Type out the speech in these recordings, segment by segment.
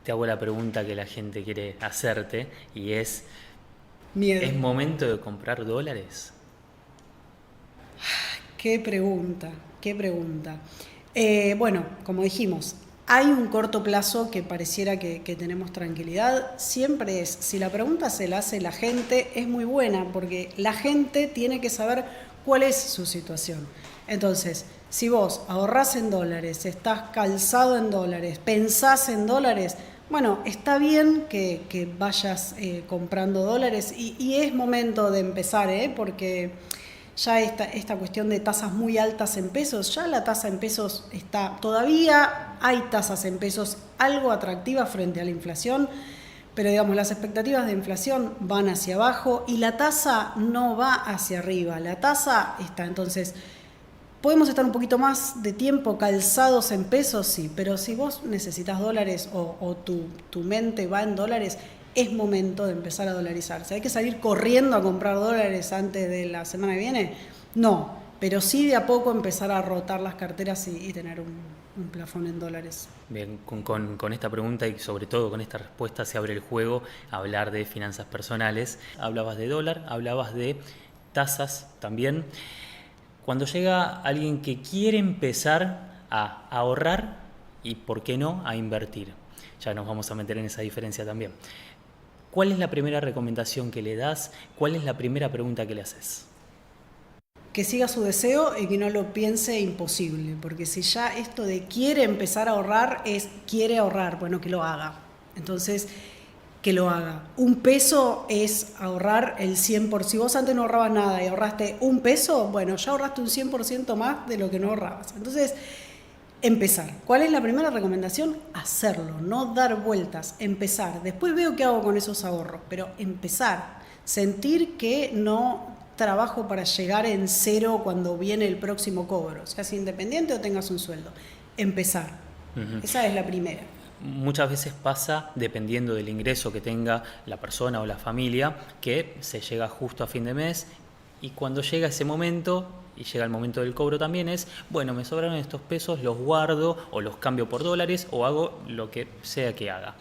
Te hago la pregunta que la gente quiere hacerte y Miedo. ¿es momento de comprar dólares? Qué pregunta, qué pregunta. Bueno, como dijimos, hay un corto plazo que pareciera que tenemos tranquilidad. Siempre es, si la pregunta se la hace la gente, es muy buena porque la gente tiene que saber cuál es su situación. Entonces, si vos ahorrás en dólares, estás calzado en dólares, pensás en dólares, bueno, está bien que vayas comprando dólares y es momento de empezar, porque ya esta cuestión de tasas muy altas en pesos, ya la tasa en pesos está, todavía hay tasas en pesos algo atractivas frente a la inflación, pero digamos, las expectativas de inflación van hacia abajo y la tasa no va hacia arriba, la tasa está, entonces, podemos estar un poquito más de tiempo calzados en pesos, sí, pero si vos necesitas dólares o tu mente va en dólares, es momento de empezar a dolarizarse. ¿Hay que salir corriendo a comprar dólares antes de la semana que viene? No, pero sí de a poco empezar a rotar las carteras y tener un plafón en dólares. Bien, con esta pregunta y sobre todo con esta respuesta se abre el juego a hablar de finanzas personales. Hablabas de dólar, hablabas de tasas también. Cuando llega alguien que quiere empezar a ahorrar y, ¿por qué no?, a invertir. Ya nos vamos a meter en esa diferencia también. ¿Cuál es la primera recomendación que le das? ¿Cuál es la primera pregunta que le haces? Que siga su deseo y que no lo piense imposible, porque si ya esto de quiere empezar a ahorrar es quiere ahorrar, bueno, que lo haga. Entonces, que lo haga. Un peso es ahorrar el 100%. Si vos antes no ahorrabas nada y ahorraste un peso, bueno, ya ahorraste un 100% más de lo que no ahorrabas. Entonces, empezar. ¿Cuál es la primera recomendación? Hacerlo, no dar vueltas, empezar. Después veo qué hago con esos ahorros, pero empezar. Sentir que no trabajo para llegar en cero cuando viene el próximo cobro, seas independiente o tengas un sueldo. Empezar. Ujú. Esa es la primera. Muchas veces pasa, dependiendo del ingreso que tenga la persona o la familia, que se llega justo a fin de mes y cuando llega ese momento y llega el momento del cobro también es, bueno, me sobraron estos pesos, los guardo o los cambio por dólares o hago lo que sea que haga.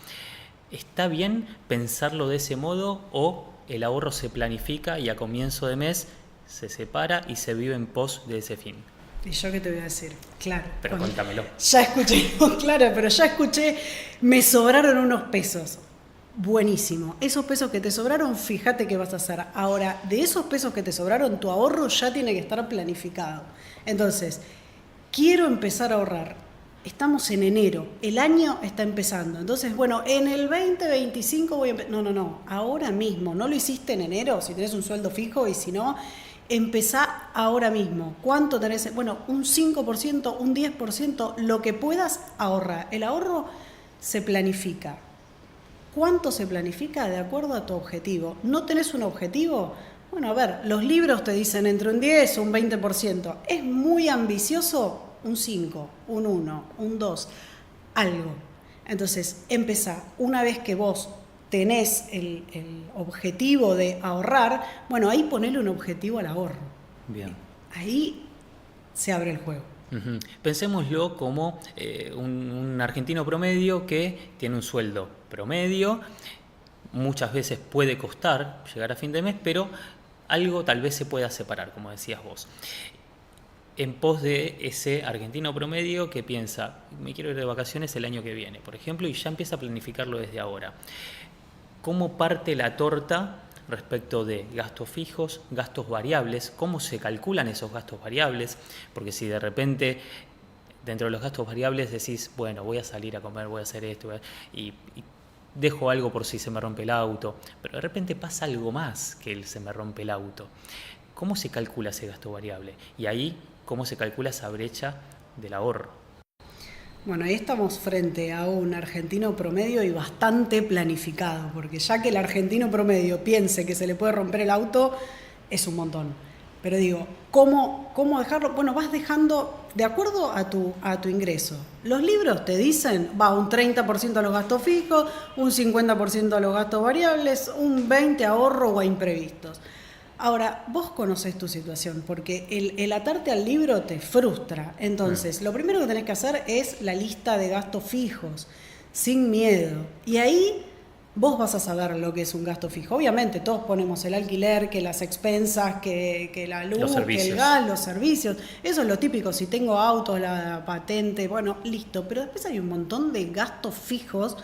¿Está bien pensarlo de ese modo o el ahorro se planifica y a comienzo de mes se separa y se vive en pos de ese fin? ¿Y yo qué te voy a decir? Claro. Pero Bueno, cuéntamelo. ya escuché, no, claro, pero ya escuché, me sobraron unos pesos. Buenísimo. Esos pesos que te sobraron, fíjate qué vas a hacer. Ahora, de esos pesos que te sobraron, tu ahorro ya tiene que estar planificado. Entonces, quiero empezar a ahorrar. Estamos en enero, el año está empezando. Entonces, bueno, en el 2025 voy a empezar. No, no, no, ahora mismo. No lo hiciste en enero, si tenés un sueldo fijo y si no, empezá ahora mismo. ¿Cuánto tenés? Bueno, un 5%, un 10%, lo que puedas ahorrar. El ahorro se planifica. ¿Cuánto se planifica? De acuerdo a tu objetivo. ¿No tenés un objetivo? Bueno, a ver, los libros te dicen entre un 10 o un 20%. ¿Es muy ambicioso? Un 5, un 1, un 2, algo. Entonces, empezá. Una vez que vos tenés el objetivo de ahorrar, bueno, ahí ponele un objetivo al ahorro. Bien. Ahí se abre el juego. Ujú. Pensémoslo como un argentino promedio que tiene un sueldo promedio, muchas veces puede costar llegar a fin de mes, pero algo tal vez se pueda separar, como decías vos. En pos de ese argentino promedio que piensa, me quiero ir de vacaciones el año que viene, por ejemplo, y ya empieza a planificarlo desde ahora. ¿Cómo parte la torta respecto de gastos fijos, gastos variables? ¿Cómo se calculan esos gastos variables? Porque si de repente dentro de los gastos variables decís, bueno, voy a salir a comer, voy a hacer esto, y dejo algo por si se me rompe el auto, pero de repente pasa algo más que se me rompe el auto. ¿Cómo se calcula ese gasto variable? Y ahí, ¿cómo se calcula esa brecha del ahorro? Bueno, ahí estamos frente a un argentino promedio y bastante planificado, porque ya que el argentino promedio piense que se le puede romper el auto, es un montón. Pero digo, ¿cómo dejarlo? Bueno, vas dejando de acuerdo a tu ingreso. Los libros te dicen, va un 30% a los gastos fijos, un 50% a los gastos variables, un 20% a ahorro o a imprevistos. Ahora, vos conocés tu situación, porque el atarte al libro te frustra. Entonces, lo primero que tenés que hacer es la lista de gastos fijos. sin miedo. Y ahí vos vas a saber lo que es un gasto fijo. Obviamente todos ponemos el alquiler, que las expensas, que la luz, que el gas, los servicios. Eso es lo típico. Si tengo auto, la patente, bueno, listo. Pero después hay un montón de gastos fijos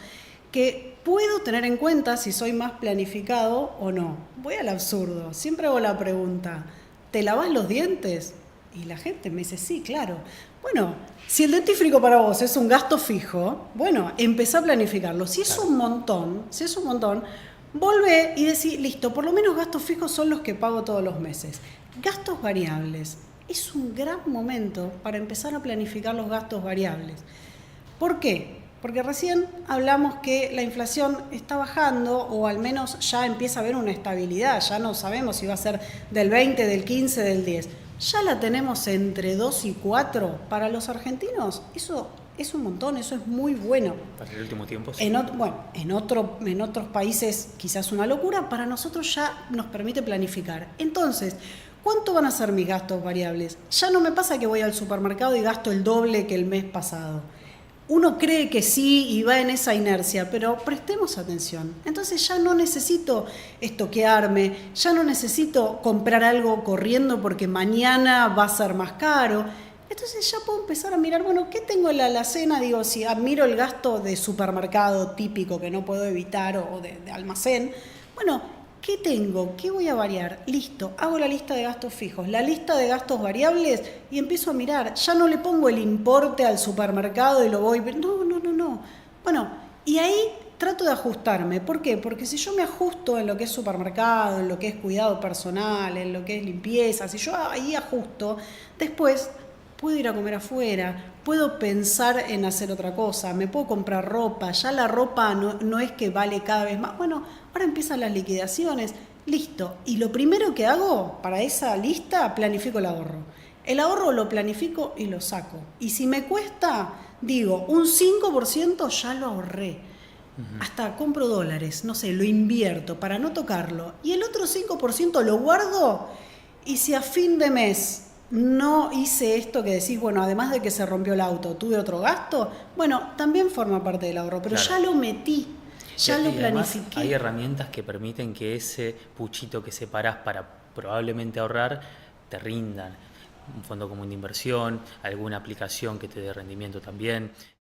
que puedo tener en cuenta si soy más planificado o no. Voy al absurdo. Siempre hago la pregunta, ¿te lavas los dientes? Y la gente me dice, sí, claro. Bueno, si el dentífrico para vos es un gasto fijo, bueno, empezá a planificarlo. Si es un montón, volvé y decís, listo, por lo menos gastos fijos son los que pago todos los meses. Gastos variables. Es un gran momento para empezar a planificar los gastos variables. ¿Por qué? Porque recién hablamos que la inflación está bajando o al menos ya empieza a haber una estabilidad, ya no sabemos si va a ser del 20, del 15, del 10. Ya la tenemos entre 2 y 4. Para los argentinos eso es un montón, eso es muy bueno. Para el último tiempo, sí. En otros países quizás una locura, para nosotros ya nos permite planificar. Entonces, ¿cuánto van a ser mis gastos variables? Ya no me pasa que voy al supermercado y gasto el doble que el mes pasado. Uno cree que sí y va en esa inercia, pero prestemos atención. Entonces ya no necesito estoquearme, ya no necesito comprar algo corriendo porque mañana va a ser más caro. Entonces ya puedo empezar a mirar, bueno, ¿qué tengo en la alacena? Digo, si admiro el gasto de supermercado típico que no puedo evitar o de almacén, bueno, ¿qué tengo? ¿Qué voy a variar? Listo, hago la lista de gastos fijos, la lista de gastos variables y empiezo a mirar. Ya no le pongo el importe al supermercado y lo voy... No. Bueno, y ahí trato de ajustarme. ¿Por qué? Porque si yo me ajusto en lo que es supermercado, en lo que es cuidado personal, en lo que es limpieza, si yo ahí ajusto, después puedo ir a comer afuera, puedo pensar en hacer otra cosa, me puedo comprar ropa, ya la ropa no es que vale cada vez más. Bueno, ahora empiezan las liquidaciones, listo. Y lo primero que hago para esa lista, planifico el ahorro. El ahorro lo planifico y lo saco. Y si me cuesta, digo, un 5% ya lo ahorré. Hasta compro dólares, no sé, lo invierto para no tocarlo. Y el otro 5% lo guardo y si a fin de mes no hice esto que decís, bueno, además de que se rompió el auto, tuve otro gasto, bueno, también forma parte del ahorro, pero claro, ya lo metí, ya lo planifiqué. Hay herramientas que permiten que ese puchito que separás para probablemente ahorrar te rindan. Un fondo común de inversión, alguna aplicación que te dé rendimiento también.